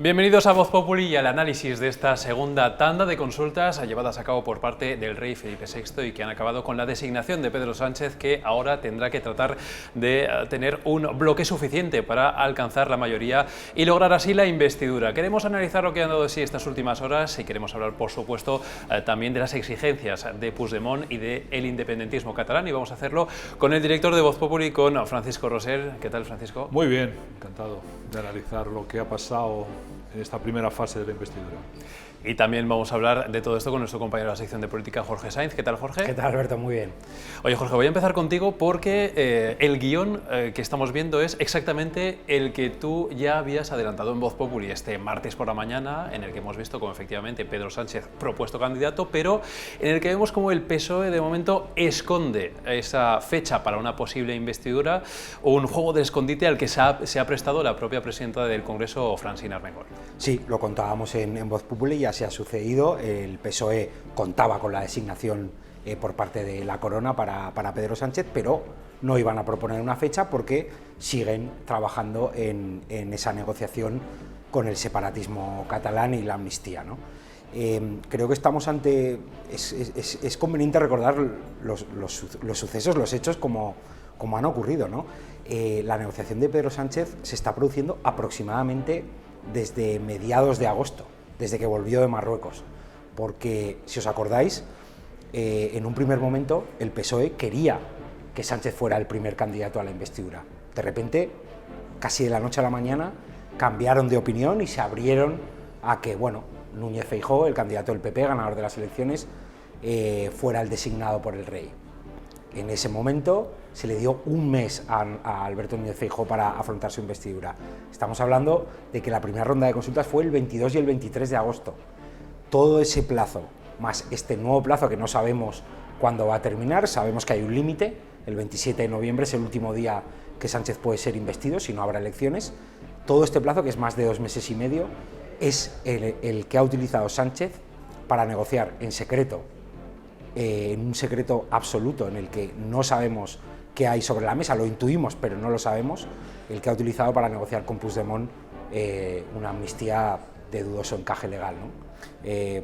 Bienvenidos a Voz Populi y al análisis de esta segunda tanda de consultas llevadas a cabo por parte del rey Felipe VI y que han acabado con la designación de Pedro Sánchez, que ahora tendrá que tratar de tener un bloque suficiente para alcanzar la mayoría y lograr así la investidura. Queremos analizar lo que han dado de sí estas últimas horas y queremos hablar, por supuesto, también de las exigencias de Puigdemont y del independentismo catalán, y vamos a hacerlo con el director de Voz Populi, con Francisco Roser. ¿Qué tal, Francisco? Muy bien, encantado de analizar lo que ha pasado en esta primera fase de la investidura. Y también vamos a hablar de todo esto con nuestro compañero de la sección de política, Jorge Sainz. ¿Qué tal, Jorge? ¿Qué tal, Alberto? Muy bien. Oye, Jorge, voy a empezar contigo porque el guión que estamos viendo es exactamente el que tú ya habías adelantado en Voz Populi este martes por la mañana, en el que hemos visto como efectivamente Pedro Sánchez propuesto candidato, pero en el que vemos como el PSOE de momento esconde esa fecha para una posible investidura, o un juego de escondite al que se ha prestado la propia presidenta del Congreso, Francina Armengol. Sí, lo contábamos en Voz Populi, ya se ha sucedido. El PSOE contaba con la designación por parte de la Corona para Pedro Sánchez, pero no iban a proponer una fecha porque siguen trabajando en esa negociación con el separatismo catalán y la amnistía, ¿no? Creo que estamos ante... Es conveniente recordar los sucesos, los hechos como han ocurrido, ¿no? La negociación de Pedro Sánchez se está produciendo aproximadamente desde mediados de agosto, desde que volvió de Marruecos, porque, si os acordáis, en un primer momento el PSOE quería que Sánchez fuera el primer candidato a la investidura. De repente, casi de la noche a la mañana, cambiaron de opinión y se abrieron a que, bueno, Núñez Feijóo, el candidato del PP, ganador de las elecciones, fuera el designado por el rey. En ese momento se le dio un mes a Alberto Núñez Feijóo para afrontar su investidura. Estamos hablando de que la primera ronda de consultas fue el 22 y el 23 de agosto. Todo ese plazo, más este nuevo plazo que no sabemos cuándo va a terminar, sabemos que hay un límite, el 27 de noviembre es el último día que Sánchez puede ser investido, si no habrá elecciones. Todo este plazo, que es más de 2 meses y medio, es el que ha utilizado Sánchez para negociar en secreto, en un secreto absoluto en el que no sabemos qué hay sobre la mesa, lo intuimos pero no lo sabemos, el que ha utilizado para negociar con Puigdemont una amnistía de dudoso encaje legal, ¿no?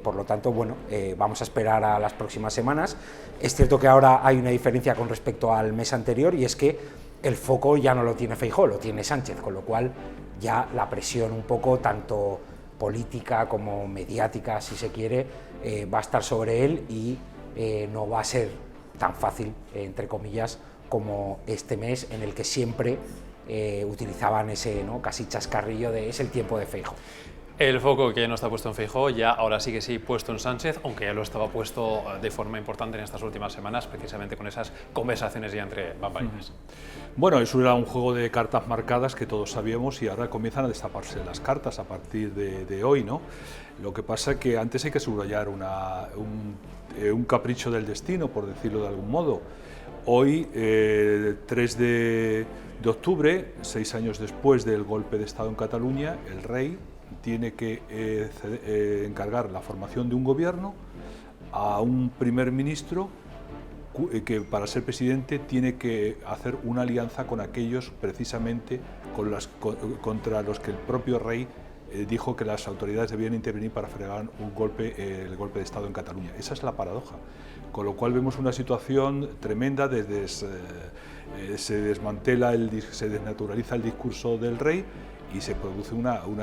Por lo tanto, bueno, vamos a esperar a las próximas semanas. Es cierto que ahora hay una diferencia con respecto al mes anterior, y es que el foco ya no lo tiene Feijóo, lo tiene Sánchez, con lo cual ya la presión un poco, tanto política como mediática, si se quiere, va a estar sobre él, y no va a ser tan fácil, entre comillas, como este mes en el que siempre utilizaban ese, ¿no?, casi chascarrillo de es el tiempo de Feijóo. El foco, que ya no está puesto en Feijóo, ya ahora sí que sí puesto en Sánchez, aunque ya lo estaba puesto de forma importante en estas últimas semanas, precisamente con esas conversaciones ya entre bambalinas. Bueno, eso era un juego de cartas marcadas que todos sabíamos, y ahora comienzan a destaparse las cartas a partir de hoy, ¿no? Lo que pasa es que antes hay que subrayar un capricho del destino, por decirlo de algún modo. Hoy, 3 de octubre, 6 años después del golpe de Estado en Cataluña, el rey tiene que encargar la formación de un gobierno a un primer ministro que, para ser presidente, tiene que hacer una alianza con aquellos precisamente contra los que el propio rey dijo que las autoridades debían intervenir para frenar el golpe de Estado en Cataluña. Esa es la paradoja, con lo cual vemos una situación tremenda. Se desmantela, se desnaturaliza el discurso del rey y se produce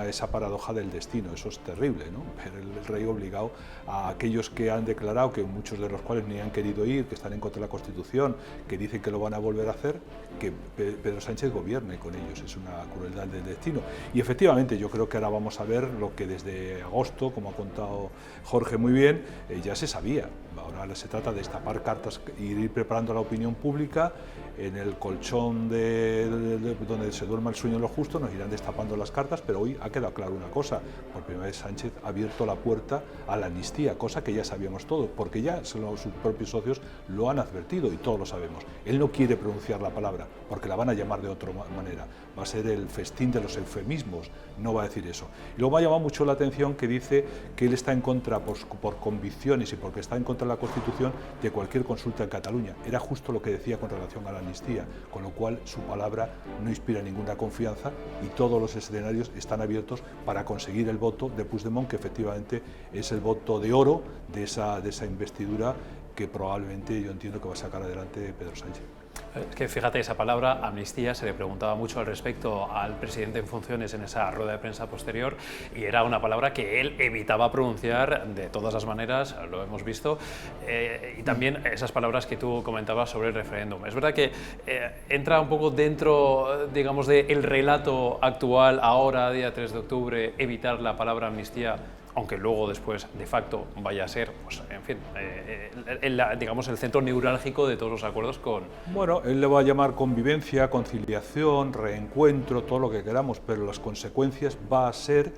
esa paradoja del destino. Eso es terrible, ¿no? Ver el rey obligado a aquellos que han declarado, que muchos de los cuales ni han querido ir, que están en contra de la Constitución, que dicen que lo van a volver a hacer, que Pedro Sánchez gobierne con ellos. Es una crueldad del destino. Y efectivamente, yo creo que ahora vamos a ver lo que desde agosto, como ha contado Jorge muy bien, ya se sabía. Ahora se trata de destapar cartas y ir preparando a la opinión pública. En el colchón donde se duerma el sueño de los justos nos irán destapando las cartas, pero hoy ha quedado claro una cosa: por primera vez Sánchez ha abierto la puerta a la amnistía, cosa que ya sabíamos todos, porque ya sus propios socios lo han advertido y todos lo sabemos. Él no quiere pronunciar la palabra porque la van a llamar de otra manera, va a ser el festín de los eufemismos, no va a decir eso. Y luego me ha llamado mucho la atención que dice que él está en contra, por convicciones y porque está en contra de la Constitución, de cualquier consulta en Cataluña. Era justo lo que decía con relación a la amnistía, con lo cual su palabra no inspira ninguna confianza y todos los escenarios están abiertos para conseguir el voto de Puigdemont, que efectivamente es el voto de oro de esa investidura que probablemente yo entiendo que va a sacar adelante Pedro Sánchez. Es que fíjate, esa palabra amnistía se le preguntaba mucho al respecto al presidente en funciones en esa rueda de prensa posterior y era una palabra que él evitaba pronunciar de todas las maneras, lo hemos visto, y también esas palabras que tú comentabas sobre el referéndum. Es verdad que entra un poco dentro, digamos, del relato actual, ahora, día 3 de octubre, evitar la palabra amnistía, aunque luego después de facto vaya a ser, pues, en fin, digamos el centro neurálgico de todos los acuerdos con... Bueno, él le va a llamar convivencia, conciliación, reencuentro, todo lo que queramos, pero las consecuencias va a ser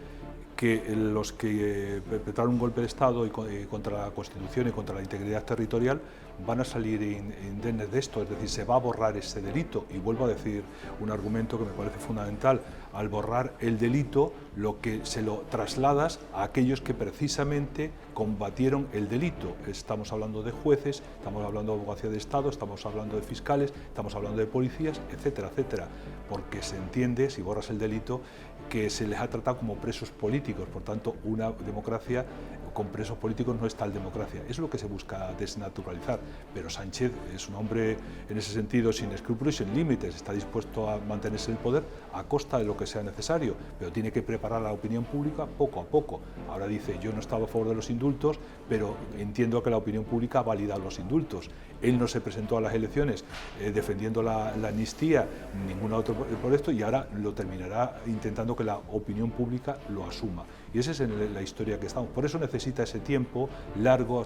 que los que perpetraron un golpe de Estado y contra la Constitución y contra la integridad territorial van a salir indemnes de esto, es decir, se va a borrar ese delito. Y vuelvo a decir un argumento que me parece fundamental: al borrar el delito, lo que se lo trasladas a aquellos que precisamente combatieron el delito. Estamos hablando de jueces, estamos hablando de abogacía de Estado, estamos hablando de fiscales, estamos hablando de policías, etcétera, etcétera, porque se entiende, si borras el delito, que se les ha tratado como presos políticos. Por tanto, una democracia con presos políticos no es tal democracia. Eso es lo que se busca desnaturalizar. Pero Sánchez es un hombre, en ese sentido, sin escrúpulos y sin límites. Está dispuesto a mantenerse en el poder a costa de lo que sea necesario, pero tiene que preparar a la opinión pública poco a poco. Ahora dice, yo no estaba a favor de los indultos, pero entiendo que la opinión pública ha validado los indultos. Él no se presentó a las elecciones defendiendo la amnistía, ningún otro por esto, y ahora lo terminará intentando que la opinión pública lo asuma. Y esa es la historia que estamos. Por eso necesita ese tiempo largo,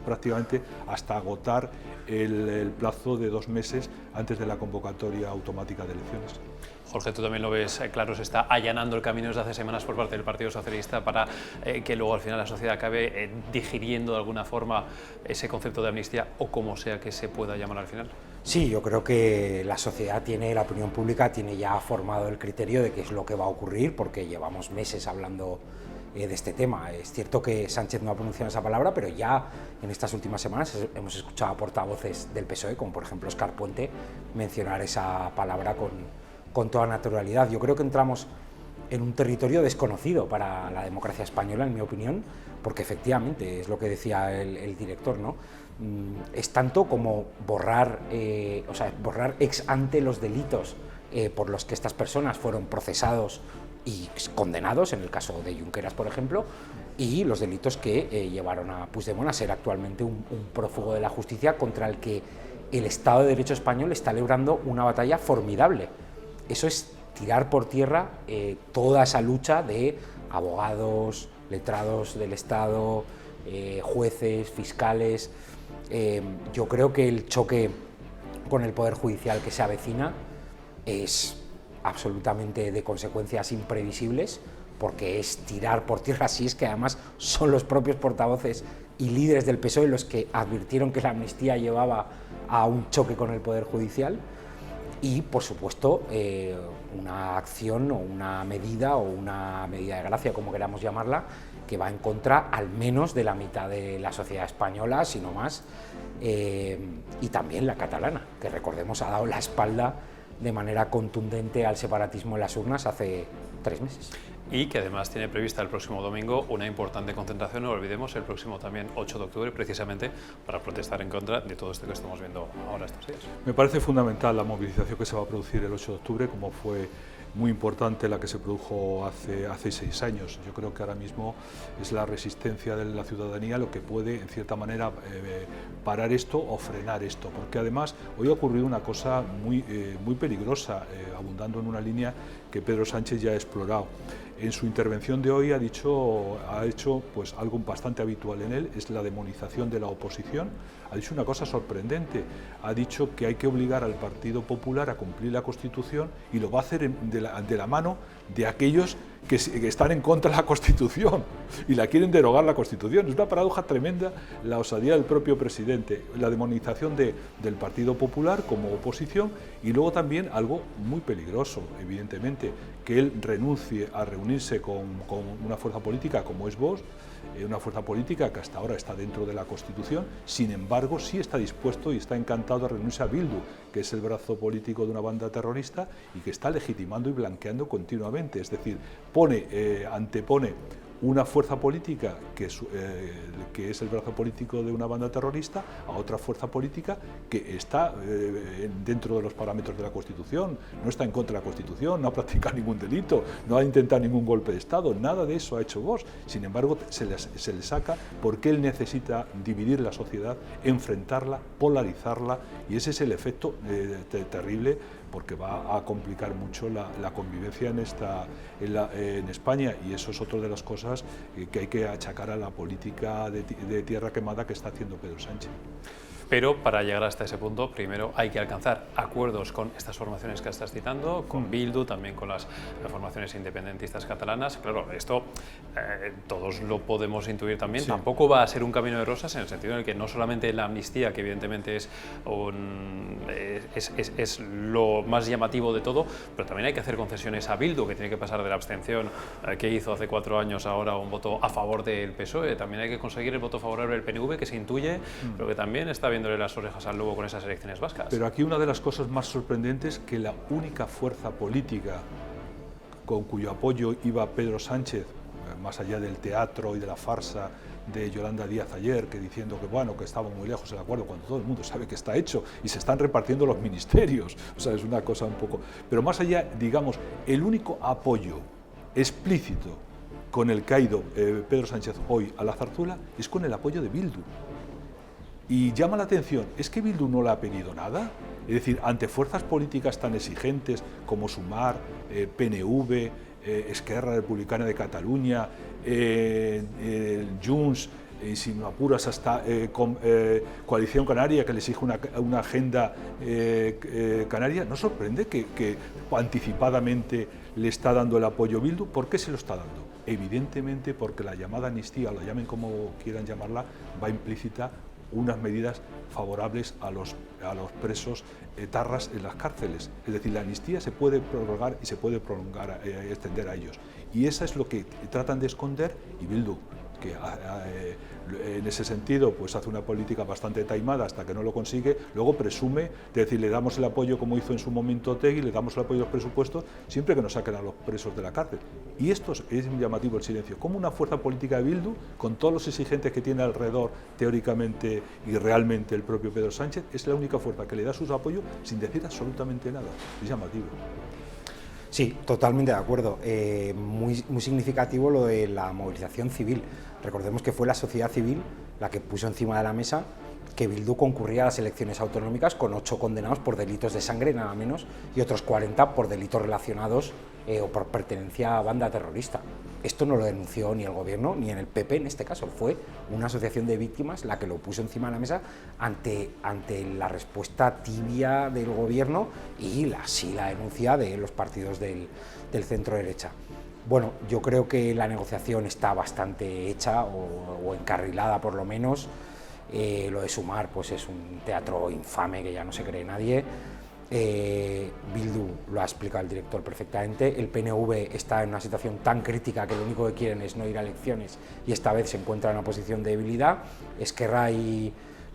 prácticamente hasta agotar el plazo de 2 meses antes de la convocatoria automática de elecciones. Jorge, tú también lo ves claro, se está allanando el camino desde hace semanas por parte del Partido Socialista para que luego al final la sociedad acabe digiriendo de alguna forma ese concepto de amnistía, o como sea que se pueda llamar al final. Sí, yo creo que la sociedad la opinión pública tiene ya formado el criterio de qué es lo que va a ocurrir, porque llevamos meses hablando de este tema. Es cierto que Sánchez no ha pronunciado esa palabra, pero ya en estas últimas semanas hemos escuchado a portavoces del PSOE, como por ejemplo Óscar Puente, mencionar esa palabra con toda naturalidad. Yo creo que entramos en un territorio desconocido para la democracia española, en mi opinión, porque efectivamente es lo que decía el director, ¿no? Es tanto como borrar ex ante los delitos por los que estas personas fueron procesados y condenados, en el caso de Junqueras, por ejemplo, y los delitos que llevaron a Puigdemont a ser actualmente un prófugo de la justicia contra el que el Estado de Derecho español está librando una batalla formidable. Eso es tirar por tierra toda esa lucha de abogados, letrados del Estado, jueces, fiscales. Yo creo que el choque con el Poder Judicial que se avecina es absolutamente de consecuencias imprevisibles, porque es tirar por tierra, así es que además son los propios portavoces y líderes del PSOE los que advirtieron que la amnistía llevaba a un choque con el Poder Judicial. Y, por supuesto, una acción o una medida de gracia, como queramos llamarla, que va en contra al menos de la mitad de la sociedad española, si no más, y también la catalana, que recordemos ha dado la espalda de manera contundente al separatismo en las urnas hace 3 meses. Y que además tiene prevista el próximo domingo una importante concentración, no lo olvidemos, el próximo también 8 de octubre, precisamente para protestar en contra de todo esto que estamos viendo ahora estos días. Me parece fundamental la movilización que se va a producir el 8 de octubre, como fue muy importante la que se produjo hace 6 años. Yo creo que ahora mismo es la resistencia de la ciudadanía lo que puede, en cierta manera, parar esto o frenar esto, porque además hoy ha ocurrido una cosa muy peligrosa, abundando en una línea que Pedro Sánchez ya ha explorado. En su intervención de hoy ha hecho pues algo bastante habitual en él, es la demonización de la oposición. Ha dicho una cosa sorprendente, ha dicho que hay que obligar al Partido Popular a cumplir la Constitución y lo va a hacer de la mano de aquellos que están en contra de la Constitución y la quieren derogar la Constitución. Es una paradoja tremenda la osadía del propio presidente, la demonización del Partido Popular como oposición y luego también algo muy peligroso, evidentemente, que él renuncie a reunirse con una fuerza política como es Vox, una fuerza política que hasta ahora está dentro de la Constitución, sin embargo sí está dispuesto y está encantado de reunirse a Bildu, que es el brazo político de una banda terrorista y que está legitimando y blanqueando continuamente, es decir, antepone una fuerza política que es el brazo político de una banda terrorista a otra fuerza política que está dentro de los parámetros de la Constitución, no está en contra de la Constitución, no ha practicado ningún delito, no ha intentado ningún golpe de Estado, nada de eso ha hecho Vox. Sin embargo, se le saca porque él necesita dividir la sociedad, enfrentarla, polarizarla, y ese es el efecto terrible, porque va a complicar mucho la convivencia en España, y eso es otra de las cosas que hay que achacar a la política de tierra quemada que está haciendo Pedro Sánchez. Pero para llegar hasta ese punto, primero hay que alcanzar acuerdos con estas formaciones que estás citando, con Bildu, también con las formaciones independentistas catalanas. Claro, esto todos lo podemos intuir también. Sí. Tampoco va a ser un camino de rosas, en el sentido en el que no solamente la amnistía, que evidentemente es lo más llamativo de todo, pero también hay que hacer concesiones a Bildu, que tiene que pasar de la abstención que hizo hace 4 años ahora a un voto a favor del PSOE. También hay que conseguir el voto favorable del PNV, que se intuye, pero que también está viéndole las orejas al lobo con esas elecciones vascas. Pero aquí una de las cosas más sorprendentes, que la única fuerza política con cuyo apoyo iba Pedro Sánchez, más allá del teatro y de la farsa de Yolanda Díaz ayer, que diciendo que bueno, que estaba muy lejos el acuerdo, cuando todo el mundo sabe que está hecho y se están repartiendo los ministerios, o sea, es una cosa un poco... Pero más allá, digamos, el único apoyo explícito con el que ha ido Pedro Sánchez hoy a la Zarzuela es con el apoyo de Bildu. Y llama la atención, ¿es que Bildu no le ha pedido nada? Es decir, ante fuerzas políticas tan exigentes como Sumar, PNV, Esquerra Republicana de Cataluña, Junts, y si me apuras hasta Coalición Canaria, que le exige una agenda canaria, ¿no sorprende que anticipadamente le está dando el apoyo Bildu? ¿Por qué se lo está dando? Evidentemente porque la llamada amnistía, o la llamen como quieran llamarla, va implícita unas medidas favorables a los presos etarras en las cárceles. Es decir, la amnistía se puede prorrogar y se puede prolongar, extender a ellos. Y eso es lo que tratan de esconder, y Bildu, que en ese sentido pues hace una política bastante taimada hasta que no lo consigue, luego presume de decir, le damos el apoyo como hizo en su momento Otegi, le damos el apoyo a los presupuestos siempre que nos saquen a los presos de la cárcel. Y esto es llamativo, el silencio, como una fuerza política de Bildu, con todos los exigentes que tiene alrededor teóricamente y realmente el propio Pedro Sánchez, es la única fuerza que le da su apoyo sin decir absolutamente nada. Es llamativo. Sí, totalmente de acuerdo. Muy significativo lo de la movilización civil. Recordemos que fue la sociedad civil la que puso encima de la mesa que Bildu concurría a las elecciones autonómicas con 8 condenados por delitos de sangre, nada menos, y otros 40 por delitos relacionados o por pertenencia a banda terrorista. Esto no lo denunció ni el gobierno ni en el PP en este caso, fue una asociación de víctimas la que lo puso encima de la mesa ante la respuesta tibia del gobierno y la denuncia de los partidos del centro derecha. Bueno, yo creo que la negociación está bastante hecha o encarrilada por lo menos. Lo de Sumar pues es un teatro infame que ya no se cree nadie. Bildu lo ha explicado el director perfectamente. El PNV está en una situación tan crítica que lo único que quieren es no ir a elecciones y esta vez se encuentra en una posición de debilidad.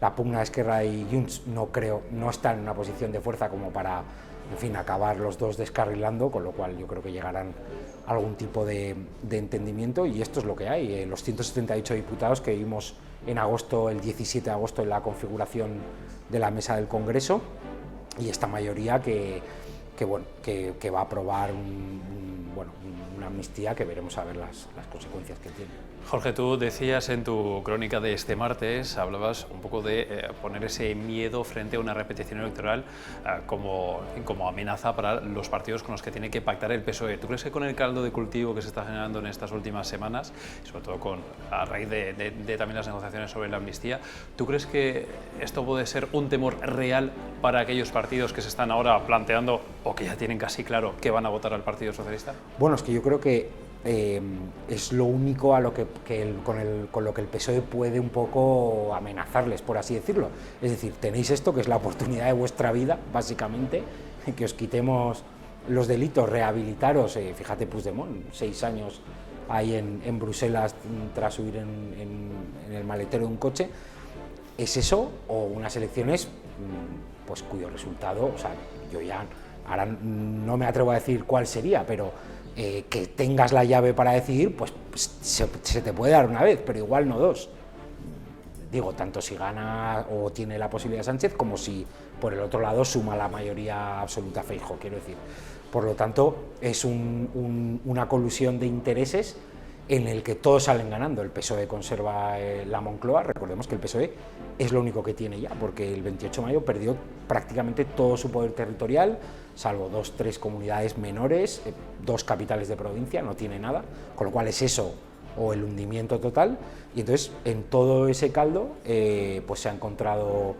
La pugna de Esquerra y Junts no están en una posición de fuerza como para, en fin, acabar los dos descarrilando, con lo cual yo creo que llegarán a algún tipo de entendimiento, y esto es lo que hay. Los 178 diputados que vimos en agosto, el 17 de agosto, en la configuración de la mesa del Congreso, y esta mayoría que va a aprobar una amnistía que veremos a ver las consecuencias que tiene. Jorge, tú decías en tu crónica de este martes, hablabas un poco de poner ese miedo frente a una repetición electoral como amenaza para los partidos con los que tiene que pactar el PSOE. ¿Tú crees que con el caldo de cultivo que se está generando en estas últimas semanas, y sobre todo a raíz de también las negociaciones sobre la amnistía, ¿tú crees que esto puede ser un temor real para aquellos partidos que se están ahora planteando o que ya tienen casi claro que van a votar al Partido Socialista? Bueno, es que yo creo que es lo único a lo con lo que el PSOE puede un poco amenazarles, por así decirlo. Es decir, tenéis esto que es la oportunidad de vuestra vida, básicamente, que os quitemos los delitos, rehabilitaros. Fíjate, Puigdemont, 6 años ahí en Bruselas tras huir en el maletero de un coche. ¿Es eso o unas elecciones pues cuyo resultado, o sea, yo ya ahora no me atrevo a decir cuál sería, pero que tengas la llave para decidir, pues se te puede dar una vez, pero igual no dos. Digo, tanto si gana o tiene la posibilidad Sánchez, como si por el otro lado suma la mayoría absoluta Feijóo, quiero decir. Por lo tanto, es una colusión de intereses en el que todos salen ganando. El PSOE conserva la Moncloa, recordemos que el PSOE es lo único que tiene ya, porque el 28 de mayo perdió prácticamente todo su poder territorial, salvo 2-3 comunidades menores, 2 capitales de provincia, no tiene nada, con lo cual es eso o el hundimiento total, y entonces en todo ese caldo pues se ha encontrado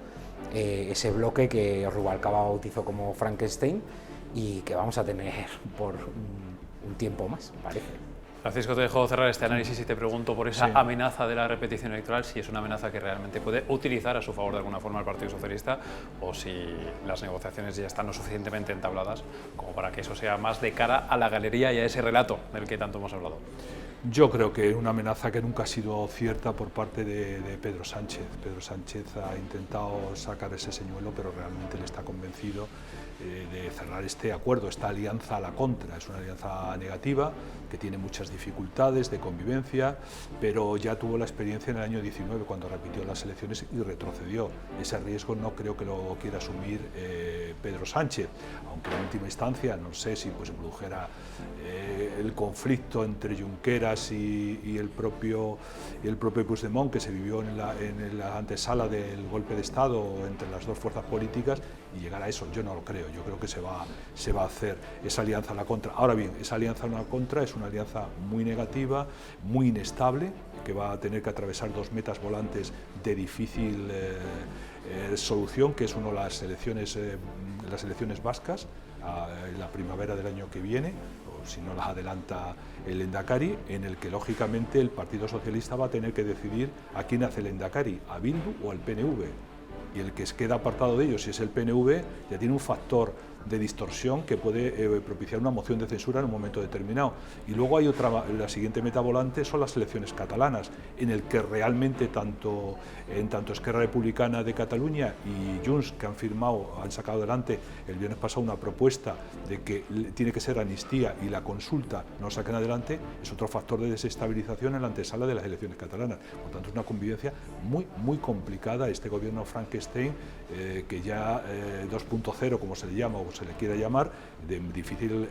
ese bloque que Rubalcaba bautizó como Frankenstein y que vamos a tener por un tiempo más, parece. Francisco, te dejo cerrar este análisis y te pregunto por esa amenaza de la repetición electoral, si es una amenaza que realmente puede utilizar a su favor de alguna forma el Partido Socialista o si las negociaciones ya están lo suficientemente entabladas como para que eso sea más de cara a la galería y a ese relato del que tanto hemos hablado. Yo creo que es una amenaza que nunca ha sido cierta por parte de Pedro Sánchez. Pedro Sánchez ha intentado sacar ese señuelo, pero realmente él está convencido de cerrar este acuerdo, esta alianza a la contra. Es una alianza negativa que tiene muchas dificultades de convivencia, pero ya tuvo la experiencia en el año 19 cuando repitió las elecciones y retrocedió. Ese riesgo no creo que lo quiera asumir Pedro Sánchez, aunque en última instancia no sé si pues produjera el conflicto entre Junqueras y el propio Puigdemont, que se vivió en la antesala del golpe de Estado entre las dos fuerzas políticas, y llegar a eso yo no lo creo. Yo creo que se va a hacer esa alianza a la contra. Ahora bien, esa alianza a la contra es una alianza muy negativa, muy inestable, que va a tener que atravesar 2 metas volantes de difícil solución, que es uno las elecciones vascas, en la primavera del año que viene, o si no las adelanta el Lehendakari, en el que lógicamente el Partido Socialista va a tener que decidir a quién hace el Lehendakari, a Bildu o al PNV. Y el que queda apartado de ellos, si es el PNV, ya tiene un factor de distorsión que puede propiciar una moción de censura en un momento determinado. Y luego hay la siguiente meta volante son las elecciones catalanas, en el que realmente tanto Esquerra Republicana de Cataluña y Junts, que han sacado adelante el viernes pasado una propuesta de que tiene que ser amnistía y la consulta no saquen adelante, es otro factor de desestabilización en la antesala de las elecciones catalanas. Por tanto, es una convivencia muy complicada. Este gobierno Frankenstein, que ya 2.0, como se le llama o se le quiera llamar, de difícil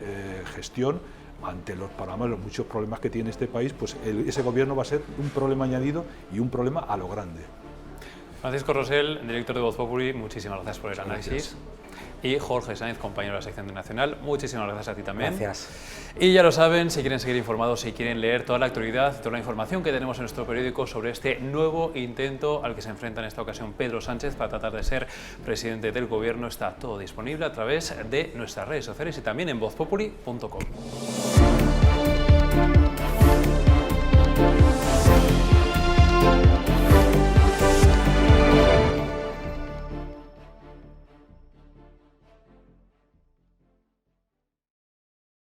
gestión, ante los muchos problemas que tiene este país, pues ese gobierno va a ser un problema añadido y un problema a lo grande. Francisco Rosell, director de Voz Populi, muchísimas gracias por el análisis. Gracias. Y Jorge Sainz, compañero de la sección de Nacional, muchísimas gracias a ti también. Gracias. Y ya lo saben, si quieren seguir informados, si quieren leer toda la actualidad, toda la información que tenemos en nuestro periódico sobre este nuevo intento al que se enfrenta en esta ocasión Pedro Sánchez para tratar de ser presidente del gobierno, está todo disponible a través de nuestras redes sociales y también en vozpopuli.com.